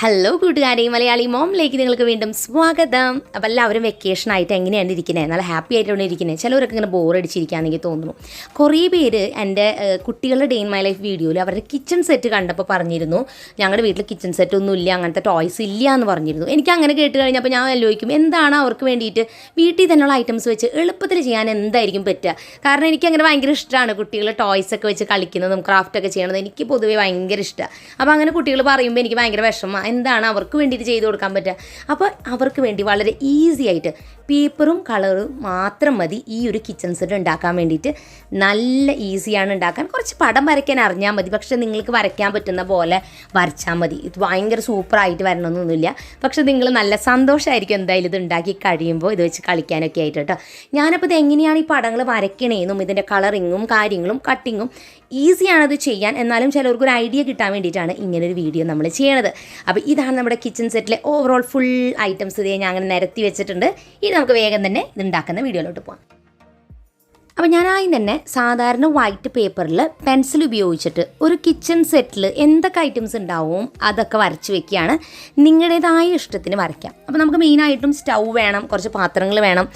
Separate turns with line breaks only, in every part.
Hello കൂട്ടുകാരെ, മലയാളി മോമിലേക്ക് നിങ്ങൾക്ക് വീണ്ടും സ്വാഗതം. അപ്പോൾ എല്ലാവരും വെക്കേഷനായിട്ട് എങ്ങനെയാണ് ഇരിക്കുന്നത്? നല്ല ഹാപ്പി ആയിട്ടാണ് ഇരിക്കുന്നത്. ചിലവരൊക്കെ ഇങ്ങനെ ബോറടിച്ചിരിക്കുകയാണെന്ന് എനിക്ക് തോന്നുന്നു. കുറേ പേര് എൻ്റെ കുട്ടികളുടെ ഡേ ഇൻ മൈ ലൈഫ് വീഡിയോയിൽ അവരുടെ കിച്ചൺ സെറ്റ് കണ്ടപ്പോൾ പറഞ്ഞിരുന്നു, ഞങ്ങളുടെ വീട്ടിൽ കിച്ചൺ സെറ്റ് ഒന്നും ഇല്ല, അങ്ങനത്തെ ടോയ്സ് ഇല്ല എന്ന് പറഞ്ഞിരുന്നു. എനിക്ക് അങ്ങനെ കേട്ട് കഴിഞ്ഞപ്പോൾ ഞാൻ ആലോചിക്കും, എന്താണ് അവർക്ക് വേണ്ടിയിട്ട് വീട്ടിൽ തന്നെയുള്ള ഐറ്റംസ് വെച്ച് എളുപ്പത്തിൽ ചെയ്യാൻ എന്തായിരിക്കും പറ്റുക? കാരണം എനിക്കങ്ങനെ ഭയങ്കര ഇഷ്ടമാണ് കുട്ടികൾ ടോയ്സൊക്കെ വെച്ച് കളിക്കുന്നതും ക്രാഫ്റ്റൊക്കെ ചെയ്യണത്. എനിക്ക് പൊതുവേ ഭയങ്കര ഇഷ്ടമാണ്. അപ്പോൾ അങ്ങനെ കുട്ടികൾ പറയുമ്പോൾ എനിക്ക് ഭയങ്കര വിഷമം, എന്താണ് അവർക്ക് വേണ്ടിയിട്ട് ചെയ്ത് കൊടുക്കാൻ പറ്റുക? അപ്പോൾ അവർക്ക് വേണ്ടി വളരെ ഈസി ആയിട്ട് പേപ്പറും കളറും മാത്രം മതി ഈ ഒരു കിച്ചൺ സെറ്റ് ഉണ്ടാക്കാൻ വേണ്ടിയിട്ട്. നല്ല ഈസിയാണ് ഉണ്ടാക്കാൻ. കുറച്ച് പടം വരയ്ക്കാൻ അറിഞ്ഞാൽ മതി, പക്ഷേ നിങ്ങൾക്ക് വരയ്ക്കാൻ പറ്റുന്ന പോലെ വരച്ചാൽ മതി. ഇത് ഭയങ്കര സൂപ്പറായിട്ട് വരണമെന്നൊന്നുമില്ല, പക്ഷേ നിങ്ങൾ നല്ല സന്തോഷമായിരിക്കും എന്തായാലും ഇത് ഉണ്ടാക്കി കഴിയുമ്പോൾ ഇത് വെച്ച് കളിക്കാനൊക്കെ ആയിട്ട് കേട്ടോ. ഞാനപ്പോൾ ഇത് എങ്ങനെയാണ് ഈ പടങ്ങൾ വരയ്ക്കണേന്നും ഇതിൻ്റെ കളറിങ്ങും കാര്യങ്ങളും കട്ടിങ്ങും ഈസിയാണത് ചെയ്യാൻ. എന്നാലും ചിലവർക്കൊരു ഐഡിയ കിട്ടാൻ വേണ്ടിയിട്ടാണ് ഇങ്ങനൊരു വീഡിയോ നമ്മൾ ചെയ്യണത്. അപ്പോൾ ഇതാണ് നമ്മുടെ കിച്ചൺ സെറ്റിലെ ഓവറോൾ ഫുൾ ഐറ്റംസ്. ഇതേ ഞാൻ അങ്ങനെ നിരത്തി വെച്ചിട്ടുണ്ട്. ഇനി നമുക്ക് വേഗം തന്നെ ഇത് ഉണ്ടാക്കുന്ന വീഡിയോയിലോട്ട് പോകാം. അപ്പോൾ ഞാൻ ആദ്യം തന്നെ സാധാരണ വൈറ്റ് പേപ്പറിൽ പെൻസിൽ ഉപയോഗിച്ചിട്ട് ഒരു കിച്ചൺ സെറ്റിൽ എന്തൊക്കെ ഐറ്റംസ് ഉണ്ടാവും അതൊക്കെ വരച്ച് വെക്കുകയാണ്. നിങ്ങളുടേതായ ഇഷ്ടത്തിന് വരയ്ക്കാം. അപ്പോൾ നമുക്ക് മെയിനായിട്ടും സ്റ്റൗ വേണം, കുറച്ച് പാത്രങ്ങൾ വേണം,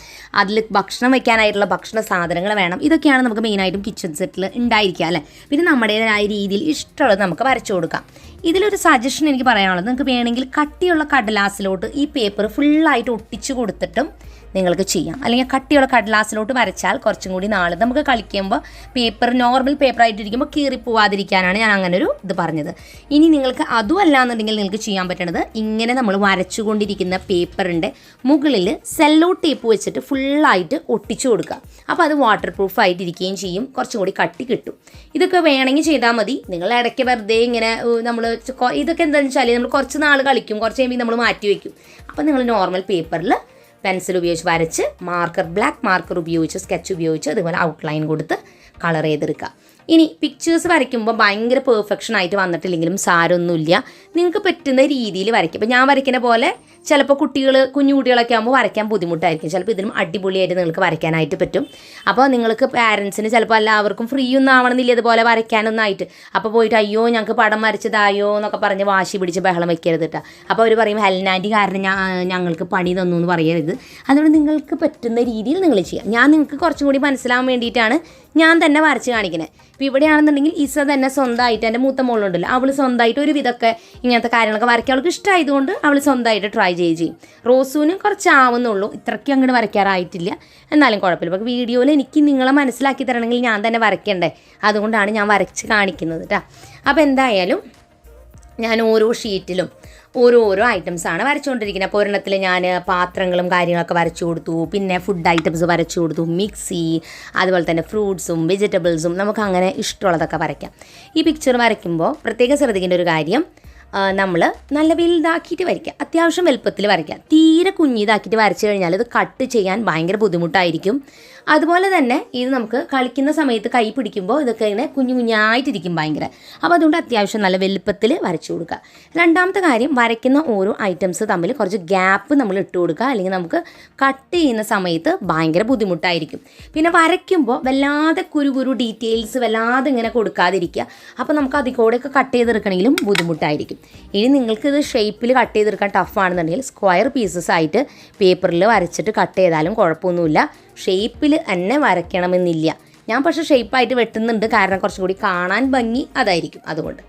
അതിൽ ഭക്ഷണം വയ്ക്കാനായിട്ടുള്ള ഭക്ഷണ സാധനങ്ങൾ വേണം. ഇതൊക്കെയാണ് നമുക്ക് മെയിനായിട്ടും കിച്ചൺ സെറ്റിൽ ഉണ്ടായിരിക്കുക അല്ലേ. പിന്നെ നമ്മുടേതായ രീതിയിൽ ഇഷ്ടമുള്ളത് നമുക്ക് വരച്ചു കൊടുക്കാം. ഇതിലൊരു സജഷൻ എനിക്ക് പറയാനുള്ളത്, നിങ്ങൾക്ക് വേണമെങ്കിൽ കട്ടിയുള്ള കടലാസിലോട്ട് ഈ പേപ്പർ ഫുള്ളായിട്ട് ഒട്ടിച്ച് കൊടുത്തിട്ടും നിങ്ങൾക്ക് ചെയ്യാം. അല്ലെങ്കിൽ കട്ടിയുള്ള കടലാസിലോട്ട് വരച്ചാൽ കുറച്ചും കൂടി നാൾ നമുക്ക് കളിക്കുമ്പോൾ പേപ്പർ നോർമൽ പേപ്പറായിട്ടിരിക്കുമ്പോൾ കീറിപ്പോവാതിരിക്കാനാണ് ഞാൻ അങ്ങനെ ഒരു ഇത് പറഞ്ഞത്. ഇനി നിങ്ങൾക്ക് അതുമല്ല എന്നുണ്ടെങ്കിൽ നിങ്ങൾക്ക് ചെയ്യാൻ പറ്റണത്, ഇങ്ങനെ നമ്മൾ വരച്ചുകൊണ്ടിരിക്കുന്ന പേപ്പറിൻ്റെ മുകളിൽ സെല്ലോ ടേപ്പ് വെച്ചിട്ട് ഫുള്ളായിട്ട് ഒട്ടിച്ചു കൊടുക്കുക. അപ്പോൾ അത് വാട്ടർ പ്രൂഫ് ആയിട്ടിരിക്കുകയും ചെയ്യും, കുറച്ചും കൂടി കട്ടി കിട്ടും. ഇതൊക്കെ വേണമെങ്കിൽ ചെയ്താൽ മതി. നിങ്ങൾ ഇടയ്ക്ക് വെറുതെ ഇങ്ങനെ നമ്മൾ ഇതൊക്കെ എന്താണെന്ന് വെച്ചാൽ നമ്മൾ കുറച്ച് നാൾ കളിക്കും, കുറച്ച് കഴിയുമ്പോൾ നമ്മൾ മാറ്റി വയ്ക്കും. അപ്പോൾ നിങ്ങൾ നോർമൽ പേപ്പറിൽ പെൻസിൽ ഉപയോഗിച്ച് വരച്ച് ബ്ലാക്ക് മാർക്കർ ഉപയോഗിച്ച് സ്കെച്ച് ഉപയോഗിച്ച് അതുപോലെ ഔട്ട്ലൈൻ കൊടുത്ത് കളർ ചെയ്തെടുക്കുക. ഇനി പിക്ചേഴ്സ് വരയ്ക്കുമ്പോൾ ഭയങ്കര പെർഫെക്ഷൻ ആയിട്ട് വന്നിട്ടില്ലെങ്കിലും സാരമൊന്നുമില്ല, നിങ്ങൾക്ക് പറ്റുന്ന രീതിയിൽ വരയ്ക്കും. ഇപ്പോൾ ഞാൻ വരയ്ക്കുന്ന പോലെ ചിലപ്പോൾ കുഞ്ഞു കുട്ടികളൊക്കെ ആകുമ്പോൾ വരയ്ക്കാൻ ബുദ്ധിമുട്ടായിരിക്കും. ചിലപ്പോൾ ഇതിനും അടിപൊളിയായിട്ട് നിങ്ങൾക്ക് വരയ്ക്കാനായിട്ട് പറ്റും. അപ്പോൾ നിങ്ങൾക്ക് പാരൻസിന് ചിലപ്പോൾ എല്ലാവർക്കും ഫ്രീ ഒന്നും ആവണമെന്നില്ല ഇതുപോലെ വരയ്ക്കാനൊന്നായിട്ട്. അപ്പോൾ പോയിട്ട് അയ്യോ ഞങ്ങൾക്ക് പടം വരച്ചതായോ എന്നൊക്കെ പറഞ്ഞ് വാശി പിടിച്ച് ബഹളം വയ്ക്കരുത് കേട്ടോ. അപ്പോൾ അവർ പറയും ഹെൽനാൻറ്റി കാരണം ഞങ്ങൾക്ക് പണി തന്നു എന്ന് പറയരുത്. അതുകൊണ്ട് നിങ്ങൾക്ക് പറ്റുന്ന രീതിയിൽ നിങ്ങൾ ചെയ്യാം. ഞാൻ നിങ്ങൾക്ക് കുറച്ചും കൂടി മനസ്സിലാവാൻ വേണ്ടിയിട്ടാണ് ഞാൻ തന്നെ വരച്ച് കാണിക്കുന്നത്. ഇപ്പോൾ ഇവിടെയാണെന്നുണ്ടെങ്കിൽ ഇസ തന്നെ സ്വന്തമായിട്ട്, എൻ്റെ മൂത്ത മോളുണ്ടല്ലോ, അവൾ സ്വന്തമായിട്ട് ഒരു വിധമൊക്കെ ഇങ്ങനത്തെ കാര്യങ്ങളൊക്കെ വരയ്ക്കാൻ അവൾക്ക് ഇഷ്ടമായതുകൊണ്ട് അവൾ സ്വന്തമായിട്ട് ട്രൈ ചെയ്യും. റോസൂനും കുറച്ചാവുന്നുള്ളൂ, ഇത്രയ്ക്ക് അങ്ങോട്ട് വരയ്ക്കാറായിട്ടില്ല, എന്നാലും കുഴപ്പമില്ല. അപ്പോൾ വീഡിയോയിൽ എനിക്ക് നിങ്ങളെ മനസ്സിലാക്കി തരണമെങ്കിൽ ഞാൻ തന്നെ വരയ്ക്കണ്ടേ, അതുകൊണ്ടാണ് ഞാൻ വരച്ച് കാണിക്കുന്നത് കേട്ടോ. അപ്പോൾ എന്തായാലും ഞാൻ ഓരോ ഷീറ്റിലും ഓരോരോ ഐറ്റംസാണ് വരച്ചുകൊണ്ടിരിക്കുന്നത്. അപ്പോൾ ഒരെണ്ണത്തിൽ ഞാൻ പാത്രങ്ങളും കാര്യങ്ങളൊക്കെ വരച്ചു കൊടുത്തു, പിന്നെ ഫുഡ് ഐറ്റംസ് വരച്ചു കൊടുത്തു, മിക്സി, അതുപോലെ തന്നെ ഫ്രൂട്ട്സും വെജിറ്റബിൾസും, നമുക്ക് അങ്ങനെ ഇഷ്ടമുള്ളതൊക്കെ വരയ്ക്കാം. ഈ പിക്ചർ വരയ്ക്കുമ്പോൾ പ്രത്യേകം ശ്രദ്ധിക്കേണ്ട ഒരു കാര്യം, നമ്മൾ നല്ല വലുതാക്കിയിട്ട് വരയ്ക്കുക, അത്യാവശ്യം വലുപ്പത്തിൽ വരയ്ക്കുക. തീരെ കുഞ്ഞിതാക്കിയിട്ട് വരച്ചു കഴിഞ്ഞാൽ ഇത് കട്ട് ചെയ്യാൻ ഭയങ്കര ബുദ്ധിമുട്ടായിരിക്കും. അതുപോലെ തന്നെ ഇത് നമുക്ക് കളിക്കുന്ന സമയത്ത് കൈ പിടിക്കുമ്പോൾ ഇതൊക്കെ ഇങ്ങനെ കുഞ്ഞായിട്ടിരിക്കും ഭയങ്കര. അപ്പോൾ അതുകൊണ്ട് അത്യാവശ്യം നല്ല വലുപ്പത്തിൽ വരച്ചു കൊടുക്കുക. രണ്ടാമത്തെ കാര്യം, വരയ്ക്കുന്ന ഓരോ ഐറ്റംസ് തമ്മിൽ കുറച്ച് ഗ്യാപ്പ് നമ്മൾ ഇട്ട് കൊടുക്കുക, അല്ലെങ്കിൽ നമുക്ക് കട്ട് ചെയ്യുന്ന സമയത്ത് ഭയങ്കര ബുദ്ധിമുട്ടായിരിക്കും. പിന്നെ വരയ്ക്കുമ്പോൾ വല്ലാതെ കുരു ഡീറ്റെയിൽസ് വല്ലാതെ ഇങ്ങനെ കൊടുക്കാതിരിക്കുക. അപ്പോൾ നമുക്ക് അതിൽ കൂടെയൊക്കെ കട്ട് ചെയ്തെടുക്കണമെങ്കിലും ബുദ്ധിമുട്ടായിരിക്കും. ഇനി നിങ്ങൾക്കിത് ഷേപ്പിൽ കട്ട് ചെയ്തെടുക്കാൻ ടഫാണെന്നുണ്ടെങ്കിൽ സ്ക്വയർ പീസസ് ആയിട്ട് പേപ്പറിൽ വരച്ചിട്ട് കട്ട് ചെയ്താലും കുഴപ്പമൊന്നുമില്ല. ഷേപ്പിൽ തന്നെ വരയ്ക്കണമെന്നില്ല. ഞാൻ പക്ഷേ ഷേപ്പായിട്ട് വെട്ടുന്നുണ്ട്, കാരണം കുറച്ചും കൂടി കാണാൻ ഭംഗി അതായിരിക്കും, അതുകൊണ്ട്.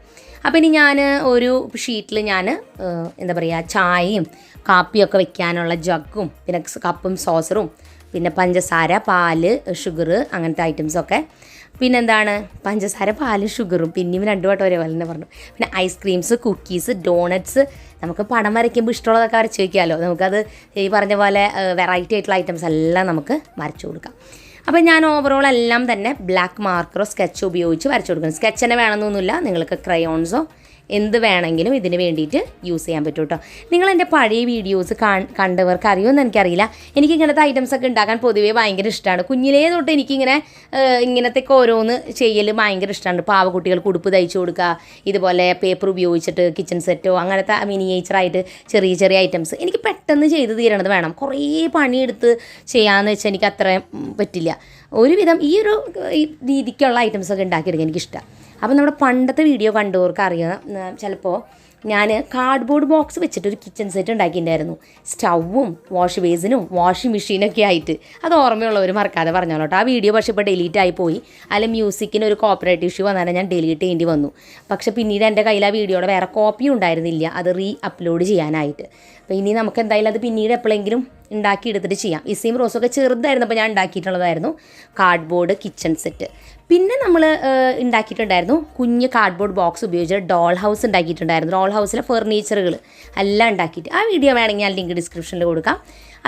അപ്പോൾ ഇനി ഞാൻ ഒരു ഷീറ്റിൽ ഞാൻ എന്താ പറയുക, ചായയും കാപ്പിയൊക്കെ വെക്കാനുള്ള ജഗ്ഗും പിന്നെ കപ്പും സോസറും പിന്നെ പഞ്ചസാര, പാല്, ഷുഗർ, അങ്ങനത്തെ ഐറ്റംസൊക്കെ, പിന്നെന്താണ് പഞ്ചസാര, പാല്, ഷുഗറും, പിന്നെയും 2 വട്ടം ഒരേപോലെ തന്നെ പറഞ്ഞു. പിന്നെ ഐസ്ക്രീംസ്, കുക്കീസ്, ഡോണറ്റ്സ്, നമുക്ക് പടം വരയ്ക്കുമ്പോൾ ഇഷ്ടമുള്ളതൊക്കെ വരച്ച് വയ്ക്കാമല്ലോ. നമുക്കത് ഈ പറഞ്ഞ പോലെ വെറൈറ്റി ആയിട്ടുള്ള ഐറ്റംസ് എല്ലാം നമുക്ക് വരച്ചു കൊടുക്കാം. അപ്പോൾ ഞാൻ ഓവറോൾ എല്ലാം തന്നെ ബ്ലാക്ക് മാർക്കറോ സ്കെച്ചോ ഉപയോഗിച്ച് വരച്ചു കൊടുക്കണം. സ്കെച്ച് തന്നെ വേണമെന്നൊന്നുമില്ല, നിങ്ങൾക്ക് ക്രയോൺസോ എന്ത് വേണമെങ്കിലും ഇതിന് വേണ്ടിയിട്ട് യൂസ് ചെയ്യാൻ പറ്റും കേട്ടോ. നിങ്ങളെൻ്റെ പഴയ വീഡിയോസ് കണ്ടവർക്ക് അറിയുമെന്ന് എനിക്കറിയില്ല. എനിക്ക് ഇങ്ങനത്തെ ഐറ്റംസൊക്കെ ഉണ്ടാക്കാൻ പൊതുവേ ഭയങ്കര ഇഷ്ടമാണ്. കുഞ്ഞിലേ തൊട്ട് എനിക്കിങ്ങനെ ഇങ്ങനത്തെയൊക്കെ ഓരോന്ന് ചെയ്യൽ ഭയങ്കര ഇഷ്ടമാണ്. പാവക്കുട്ടികൾക്ക് ഉടുപ്പ് തയ്ച്ചു കൊടുക്കുക, ഇതുപോലെ പേപ്പർ ഉപയോഗിച്ചിട്ട് കിച്ചൺ സെറ്റോ അങ്ങനത്തെ മിനിയേച്ചറായിട്ട് ചെറിയ ഐറ്റംസ് എനിക്ക് പെട്ടെന്ന് ചെയ്ത് തീരണത് വേണം. കുറേ പണിയെടുത്ത് ചെയ്യാമെന്ന് വെച്ചാൽ എനിക്ക് അത്ര പറ്റില്ല. ഒരുവിധം ഈ ഒരു രീതിക്കുള്ള ഐറ്റംസൊക്കെ ഉണ്ടാക്കിയെടുക്കാൻ എനിക്കിഷ്ടമാണ്. അപ്പോൾ നമ്മുടെ പണ്ടത്തെ വീഡിയോ കണ്ടവർക്ക് അറിയാം, ചിലപ്പോൾ ഞാൻ കാർഡ്ബോർഡ് ബോക്സ് വെച്ചിട്ടൊരു കിച്ചൺ സെറ്റ് ഉണ്ടാക്കിയിട്ടുണ്ടായിരുന്നു. സ്റ്റൗവും വാഷ് ബേസിനും വാഷിംഗ് മെഷീനൊക്കെ ആയിട്ട്. അത് ഓർമ്മയുള്ളവർ മറക്കാതെ പറഞ്ഞോളൂ കേട്ടോ. ആ വീഡിയോ പക്ഷേ ഇപ്പോൾ ഡിലീറ്റ് ആയി പോയി. അതിൽ മ്യൂസിക്കിന് ഒരു കോപ്പറേറ്റ് ഇഷ്യൂ വന്നാൽ ഞാൻ ഡിലീറ്റ് ചെയ്യേണ്ടി വന്നു. പക്ഷേ പിന്നീട് എൻ്റെ കയ്യിൽ ആ വീഡിയോയുടെ വേറെ കോപ്പിയും ഉണ്ടായിരുന്നില്ല അത് അപ്ലോഡ് ചെയ്യാനായിട്ട്. അപ്പോൾ ഇനി നമുക്ക് എന്തായാലും അത് പിന്നീട് എപ്പോഴെങ്കിലും ഉണ്ടാക്കി എടുത്തിട്ട് ചെയ്യാം. ഇസയും റോസൊക്കെ ചെറുതായിരുന്നപ്പോൾ ഞാൻ ഉണ്ടാക്കിയിട്ടുള്ളതായിരുന്നു കാർഡ്ബോർഡ് കിച്ചൺ സെറ്റ്. പിന്നെ നമ്മൾ ഉണ്ടാക്കിയിട്ടുണ്ടായിരുന്നു കുഞ്ഞ് കാർഡ്ബോർഡ് ബോക്സ് ഉപയോഗിച്ച് ഡോൾ ഹൗസ് ഉണ്ടാക്കിയിട്ടുണ്ടായിരുന്നു. ഡോൾ ഹൗസിലെ ഫർണിച്ചറുകൾ എല്ലാം ഉണ്ടാക്കിയിട്ട് ആ വീഡിയോ വേണമെങ്കിൽ ഞാൻ ലിങ്ക് ഡിസ്ക്രിപ്ഷനിൽ കൊടുക്കാം.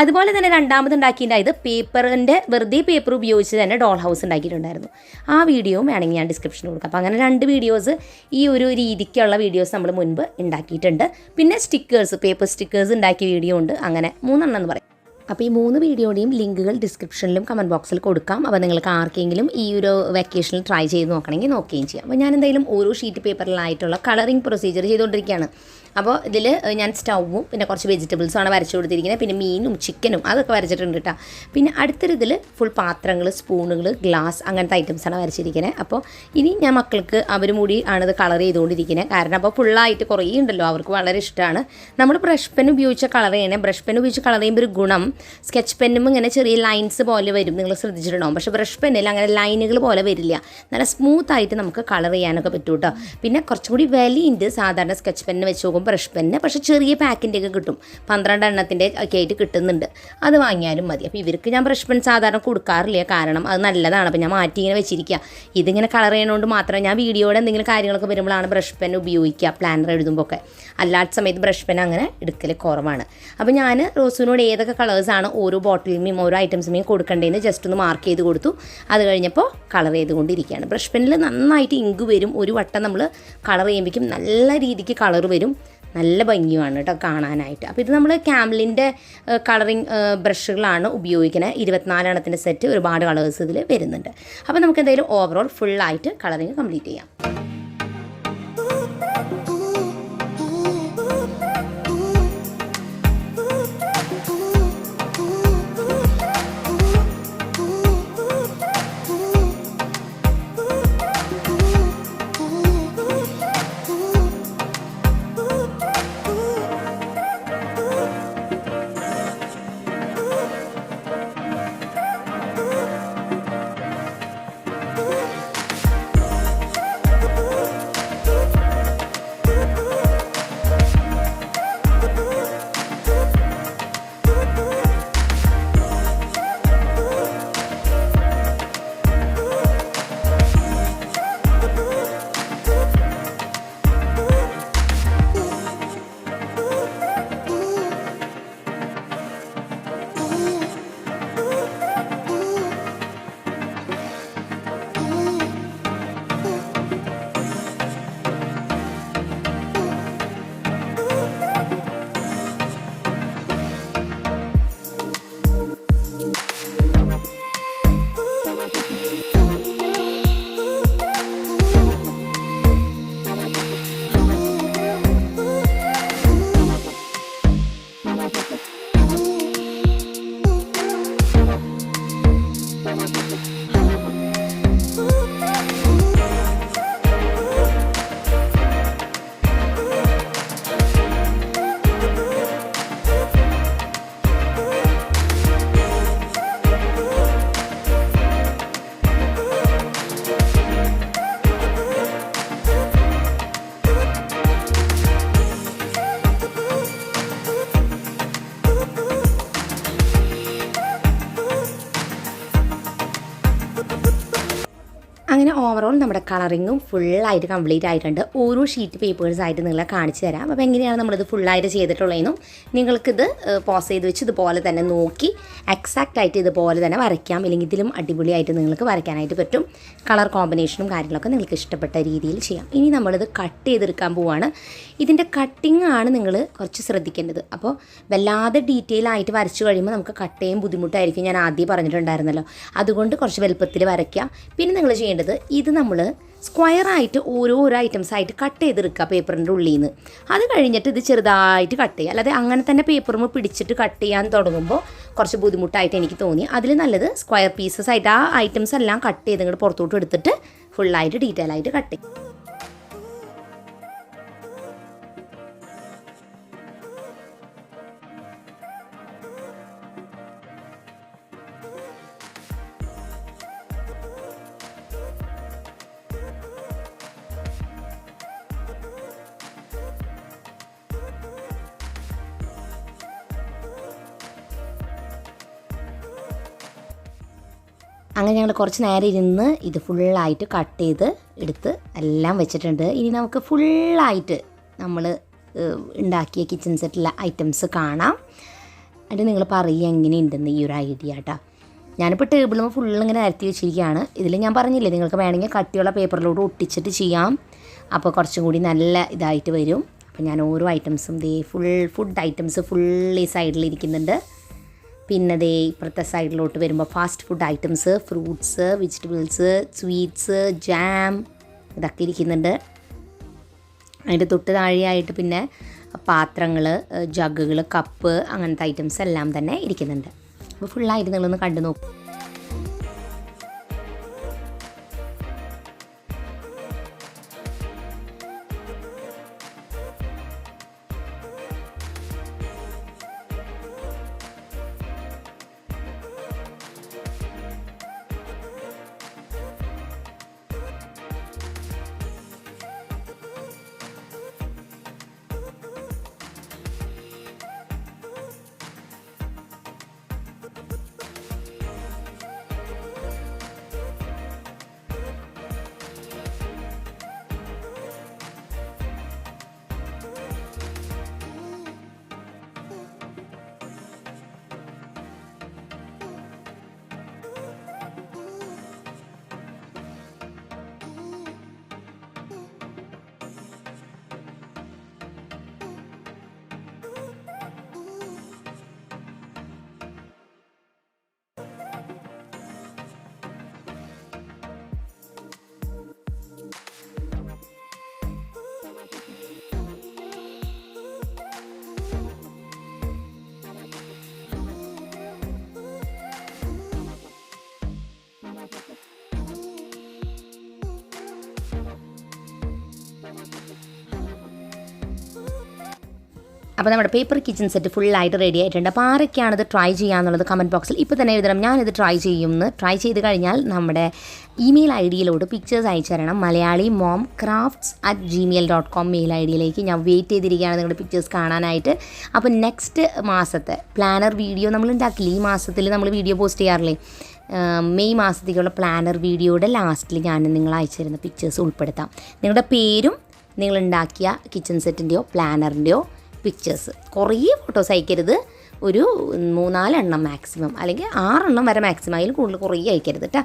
അതുപോലെ തന്നെ രണ്ടാമത് ഉണ്ടാക്കിയിട്ടുണ്ടായത് പേപ്പറിൻ്റെ വെറുതെ പേപ്പർ ഉപയോഗിച്ച് തന്നെ ഡോൾ ഹൗസ് ഉണ്ടാക്കിയിട്ടുണ്ടായിരുന്നു. ആ വീഡിയോയും വേണമെങ്കിൽ ഞാൻ ഡിസ്ക്രിപ്ഷനിൽ കൊടുക്കാം. അപ്പോൾ അങ്ങനെ 2 വീഡിയോസ് ഈ ഒരു രീതിക്കുള്ള വീഡിയോസ് നമ്മൾ മുൻപ് ഉണ്ടാക്കിയിട്ടുണ്ട്. പിന്നെ സ്റ്റിക്കേഴ്സ്, പേപ്പർ സ്റ്റിക്കേഴ്സ് ഉണ്ടാക്കിയ വീഡിയോ ഉണ്ട്. അങ്ങനെ 3 എണ്ണം എന്ന് പറയും. അപ്പോൾ ഈ 3 വീഡിയോയുടെയും ലിങ്കുകൾ ഡിസ്ക്രിപ്ഷനിലും കമൻറ്റ് ബോക്സിൽ കൊടുക്കാം. അപ്പോൾ നിങ്ങൾക്ക് ആർക്കെങ്കിലും ഈ ഒരു വെക്കേഷനിൽ ട്രൈ ചെയ്ത് നോക്കണമെങ്കിൽ നോക്കുകയും ചെയ്യാം. അപ്പോൾ ഞാൻ എന്തായാലും ഓരോ ഷീറ്റ് പേപ്പറിലായിട്ടുള്ള കളറിങ് പ്രൊസീജിയർ ചെയ്തുകൊണ്ടിരിക്കുകയാണ്. അപ്പോൾ ഇതിൽ ഞാൻ സ്റ്റൗവും പിന്നെ കുറച്ച് വെജിറ്റബിൾസുമാണ് വരച്ചു കൊടുത്തിരിക്കുന്നത്. പിന്നെ മീനും ചിക്കനും അതൊക്കെ വരച്ചിട്ടുണ്ട് കേട്ടോ. പിന്നെ അടുത്തൊരിതിൽ ഫുൾ പാത്രങ്ങൾ, സ്പൂണുകൾ, ഗ്ലാസ് അങ്ങനത്തെ ഐറ്റംസാണ് വരച്ചിരിക്കുന്നത്. അപ്പോൾ ഇനി ഞാൻ മക്കൾക്ക് അവരും കൂടി ആണിത് കളർ ചെയ്തുകൊണ്ടിരിക്കുന്നത്. കാരണം അപ്പോൾ ഫുള്ളായിട്ട് കുറേ ഉണ്ടല്ലോ, അവർക്ക് വളരെ ഇഷ്ടമാണ്. നമ്മൾ ബ്രഷ് പെൻ ഉപയോഗിച്ച് കളർ ചെയ്യണേ. ബ്രഷ് പെൻ ഉപയോഗിച്ച് കളർ ചെയ്യുമ്പോൾ ഒരു ഗുണം, സ്കെച്ച് പെന്നും ഇങ്ങനെ ചെറിയ ലൈൻസ് പോലെ വരും, നിങ്ങൾ ശ്രദ്ധിച്ചിട്ടുണ്ടാവും. പക്ഷേ ബ്രഷ് പെന്നിൽ അങ്ങനെ ലൈനുകൾ പോലെ വരില്ല, നല്ല സ്മൂത്തായിട്ട് നമുക്ക് കളർ ചെയ്യാനൊക്കെ പറ്റും കേട്ടോ. പിന്നെ കുറച്ചും കൂടി വിലയുണ്ട് സാധാരണ സ്കെച്ച് പെന്നിന് വെച്ച് നോക്കുമ്പോൾ ബ്രഷ് പെന്ന്. പക്ഷേ ചെറിയ പാക്കിൻ്റെ ഒക്കെ കിട്ടും, 12 എണ്ണത്തിൻ്റെ ഒക്കെ ആയിട്ട് കിട്ടുന്നുണ്ട്. അത് വാങ്ങിയാലും മതി. അപ്പോൾ ഇവർക്ക് ഞാൻ ബ്രഷ് പെൻ സാധാരണ കൊടുക്കാറില്ല, കാരണം അത് നല്ലതാണ്. അപ്പോൾ ഞാൻ മാറ്റി ഇങ്ങനെ വെച്ചിരിക്കുക. ഇതിങ്ങനെ കളർ ചെയ്യണോണ്ട് മാത്രം ഞാൻ വീഡിയോയുടെ എന്തെങ്കിലും കാര്യങ്ങളൊക്കെ വരുമ്പോഴാണ് ബ്രഷ് പെൻ ഉപയോഗിക്കുക, പ്ലാനർ എഴുതുമ്പോൾ ഒക്കെ. അല്ലാത്ത സമയത്ത് ബ്രഷ് പെൻ അങ്ങനെ എടുക്കൽ കുറവാണ്. അപ്പോൾ ഞാൻ റോസുവിനോട് ഏതൊക്കെ കളേഴ്സാണ് ഓരോ ബോട്ടിലിനും ഓരോ ഐറ്റംസിനും കൊടുക്കേണ്ടതെന്ന് ജസ്റ്റ് ഒന്ന് മാർക്ക് ചെയ്ത് കൊടുത്തു. അത് കഴിഞ്ഞപ്പോൾ കളർ ചെയ്തുകൊണ്ടിരിക്കുകയാണ്. ബ്രഷ് പെന്നിൽ നന്നായിട്ട് ഇങ്ക് വരും. ഒരു വട്ടം നമ്മൾ കളർ ചെയ്യുമ്പോഴേക്കും നല്ല രീതിക്ക് കളർ വരും, നല്ല ഭംഗിയുമാണ് കേട്ടോ കാണാനായിട്ട്. അപ്പോൾ ഇത് നമ്മൾ ക്യാമലിൻ്റെ കളറിങ് ബ്രഷുകളാണ് ഉപയോഗിക്കുന്നത്. 24 എണ്ണത്തിൻ്റെ സെറ്റ്, ഒരുപാട് കളേഴ്സ് ഇതിൽ വരുന്നുണ്ട്. അപ്പോൾ നമുക്ക് എന്തായാലും ഓവറോൾ ഫുള്ളായിട്ട് കളറിങ് കംപ്ലീറ്റ് ചെയ്യാം. അങ്ങനെ ഓവറോൾ നമ്മുടെ കളറിങ്ങും ഫുള്ളായിട്ട് കംപ്ലീറ്റ് ആയിട്ടുണ്ട്. ഓരോ ഷീറ്റ് പേപ്പേഴ്സായിട്ട് നിങ്ങളെ കാണിച്ചു തരാം. അപ്പോൾ എങ്ങനെയാണ് നമ്മളിത് ഫുള്ളായിട്ട് ചെയ്തിട്ടുള്ളതെന്നും നിങ്ങൾക്കിത് പോസ് ചെയ്ത് വെച്ച് ഇതുപോലെ തന്നെ നോക്കി എക്സാക്റ്റ് ആയിട്ട് ഇതുപോലെ തന്നെ വരയ്ക്കാം. അല്ലെങ്കിൽ ഇതിലും അടിപൊളിയായിട്ട് നിങ്ങൾക്ക് വരയ്ക്കാനായിട്ട് പറ്റും. കളർ കോമ്പിനേഷനും കാര്യങ്ങളൊക്കെ നിങ്ങൾക്ക് ഇഷ്ടപ്പെട്ട രീതിയിൽ ചെയ്യാം. ഇനി നമ്മളിത് കട്ട് ചെയ്തെടുക്കാൻ പോവുകയാണ്. ഇതിൻ്റെ കട്ടിങ് ആണ് നിങ്ങൾ കുറച്ച് ശ്രദ്ധിക്കേണ്ടത്. അപ്പോൾ വല്ലാതെ ഡീറ്റെയിൽ ആയിട്ട് വരച്ചു കഴിയുമ്പോൾ നമുക്ക് കട്ട് ചെയ്യാൻ ബുദ്ധിമുട്ടായിരിക്കും, ഞാൻ ആദ്യം പറഞ്ഞിട്ടുണ്ടായിരുന്നല്ലോ. അതുകൊണ്ട് കുറച്ച് വലുപ്പത്തിൽ വരയ്ക്കുക. പിന്നെ നിങ്ങൾ ചെയ്യേണ്ടത്, ഇത് നമ്മൾ സ്ക്വയറായിട്ട് ഓരോ ഐറ്റംസായിട്ട് കട്ട് ചെയ്തെടുക്കുക പേപ്പറിൻ്റെ ഉള്ളിൽ നിന്ന്. അത് കഴിഞ്ഞിട്ട് ഇത് ചെറുതായിട്ട് കട്ട് ചെയ്യുക. അല്ലാതെ അങ്ങനെ തന്നെ പേപ്പറും പിടിച്ചിട്ട് കട്ട് ചെയ്യാൻ തുടങ്ങുമ്പോൾ കുറച്ച് ബുദ്ധിമുട്ടായിട്ട് എനിക്ക് തോന്നി. അതിൽ നല്ലത് സ്ക്വയർ പീസസ് ആയിട്ട് ആ ഐറ്റംസ് എല്ലാം കട്ട് ചെയ്ത് ഇങ്ങോട്ട് പുറത്തോട്ട് എടുത്തിട്ട് ഫുള്ളായിട്ട് ഡീറ്റെയിൽ ആയിട്ട് കട്ട് ചെയ്യും. അങ്ങനെ ഞങ്ങൾ കുറച്ച് നേരം ഇരുന്ന് ഇത് ഫുള്ളായിട്ട് കട്ട് ചെയ്ത് എടുത്ത് എല്ലാം വെച്ചിട്ടുണ്ട്. ഇനി നമുക്ക് ഫുള്ളായിട്ട് നമ്മൾ ഉണ്ടാക്കിയ കിച്ചൺ സെറ്റിലെ ഐറ്റംസ് കാണാം. എന്നിട്ട് നിങ്ങൾ പറയുക എങ്ങനെയുണ്ടെന്ന് ഈ ഒരു ഐഡിയ കേട്ടോ. ഞാനിപ്പോൾ ടേബിളും ഫുള്ളിങ്ങനെ നിരത്തി വെച്ചിരിക്കുകയാണ്. ഇതിൽ ഞാൻ പറഞ്ഞില്ലേ നിങ്ങൾക്ക് വേണമെങ്കിൽ കട്ടിയുള്ള പേപ്പറിലോട്ട് ഒട്ടിച്ചിട്ട് ചെയ്യാം. അപ്പോൾ കുറച്ചും കൂടി നല്ല ഇതായിട്ട് വരും. അപ്പോൾ ഞാൻ ഓരോ ഐറ്റംസും ഫുൾ ഫുഡ് ഐറ്റംസ് ഈ സൈഡിലിരിക്കുന്നുണ്ട്. പിന്നെ ഇപ്പുറത്തെ സൈഡിലോട്ട് വരുമ്പോൾ fast food items, fruits, vegetables, sweets, jam ഇതൊക്കെ ഇരിക്കുന്നുണ്ട്. അതിൻ്റെ തൊട്ട് താഴെയായിട്ട് പിന്നെ പാത്രങ്ങൾ, ജഗ്ഗുകൾ, കപ്പ് അങ്ങനത്തെ ഐറ്റംസ് എല്ലാം തന്നെ ഇരിക്കുന്നുണ്ട്. അപ്പോൾ ഫുള്ളായിട്ട് നിങ്ങളൊന്ന് കണ്ടു നോക്കും. അപ്പോൾ നമ്മുടെ പേപ്പർ കിച്ചൺ സെറ്റ് ഫുള്ളായിട്ട് റെഡി ആയിട്ടുണ്ട്. അപ്പോൾ ആരൊക്കെയാണിത് ട്രൈ ചെയ്യാന്നുള്ളത് കമൻറ്റ് ബോക്സിൽ ഇപ്പോൾ തന്നെ എഴുതണം. ഞാനിത് ട്രൈ ചെയ്യുമെന്ന്. ട്രൈ ചെയ്ത് കഴിഞ്ഞാൽ നമ്മുടെ ഇമെയിൽ ഐ ഡിയിലോട്ട് പിക്ചേഴ്സ് അയച്ചു തരണം. malayali.momcrafts@gmail.com മെയിൽ ഐ ഡിയിലേക്ക് ഞാൻ വെയിറ്റ് ചെയ്തിരിക്കുകയാണ് നിങ്ങളുടെ പിക്ചേഴ്സ് കാണാനായിട്ട്. അപ്പോൾ നെക്സ്റ്റ് മാസത്തെ പ്ലാനർ വീഡിയോ നമ്മൾ ഉണ്ടാക്കില്ല. ഈ മാസത്തിൽ നമ്മൾ വീഡിയോ പോസ്റ്റ് ചെയ്യാറില്ലേ? മെയ് മാസത്തേക്കുള്ള പ്ലാനർ വീഡിയോയുടെ ലാസ്റ്റിൽ ഞാൻ നിങ്ങൾ അയച്ചു തരുന്ന പിക്ചേഴ്സ് ഉൾപ്പെടുത്താം. നിങ്ങളുടെ പേരും നിങ്ങളുണ്ടാക്കിയ കിച്ചൺ സെറ്റിൻ്റെയോ പ്ലാനറിൻ്റെയോ പിക്ചേഴ്സ്. കുറേ ഫോട്ടോസ് അയക്കരുത്. ഒരു 3-4 എണ്ണം മാക്സിമം, അല്ലെങ്കിൽ 6 എണ്ണം വരെ മാക്സിമം. അതിൽ കൂടുതൽ കുറേ അയക്കരുത് കേട്ടോ.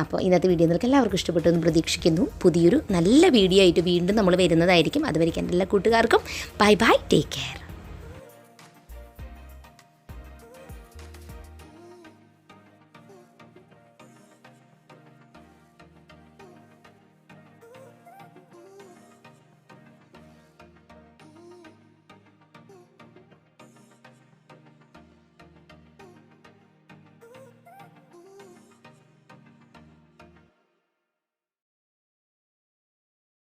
അപ്പോൾ ഇന്നത്തെ വീഡിയോ നിങ്ങൾക്ക് എല്ലാവർക്കും ഇഷ്ടപ്പെട്ടു എന്ന് പ്രതീക്ഷിക്കുന്നു. പുതിയൊരു നല്ല വീഡിയോ ആയിട്ട് വീണ്ടും നമ്മൾ വരുന്നതായിരിക്കും. അതുവരെയ്ക്കും എൻ്റെ എല്ലാ കൂട്ടുകാർക്കും ബൈ ബൈ, ടേക്ക് കെയർ.